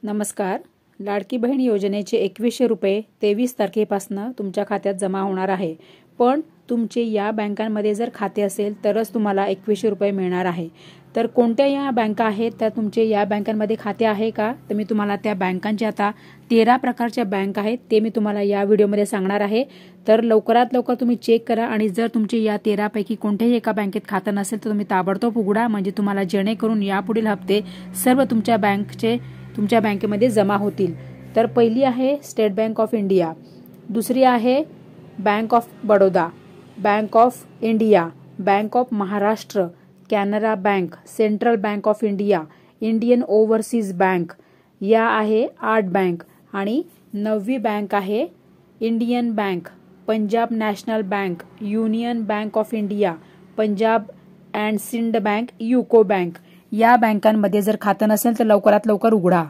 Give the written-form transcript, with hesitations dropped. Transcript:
नमस्कार. लाडकी बहीण योजनेचे 2100 रुपये 23 तारखेपासून तुमच्या खात्यात जमा होणार आहे. पण तुमचे या बँकांमध्ये जर खाते असेल तरच तुम्हाला 2100 रुपये मिळणार आहे. तर कोणत्या या बँका आहेत, तर तुमचे या बँकांमध्ये खाते आहे का? तर मी तुम्हाला त्या बँकांचे आता 13 प्रकारच्या बँक आहेत ते मी तुम्हाला या व्हिडिओमध्ये सांगणार आहे. तर लवकरात लवकर तुम्ही चेक करा आणि जर तुमचे या 13 पैकी कोणत्याही एका बँकेत खातं नसेल तर तुम्ही ताबडतोब उघडा, म्हणजे तुम्हाला जेणेकरून यापुढील हप्ते सर्व तुमच्या बँकेमध्ये जमा होतील. तर पहिली आहे स्टेट बँक ऑफ इंडिया, दुसरी आहे bank of Baroda, bank of India, bank of Maharashtra, Canara bank, central bank of India, Indian overseas bank, या आहे 8 बँक. आणि 9वी बँक आहे Indian bank, Punjab national bank, union bank of India, Punjab and Sindh bank, UCO bank. या बँकांमध्ये जर खातं नसेल तर लवकरात लवकर उघडा.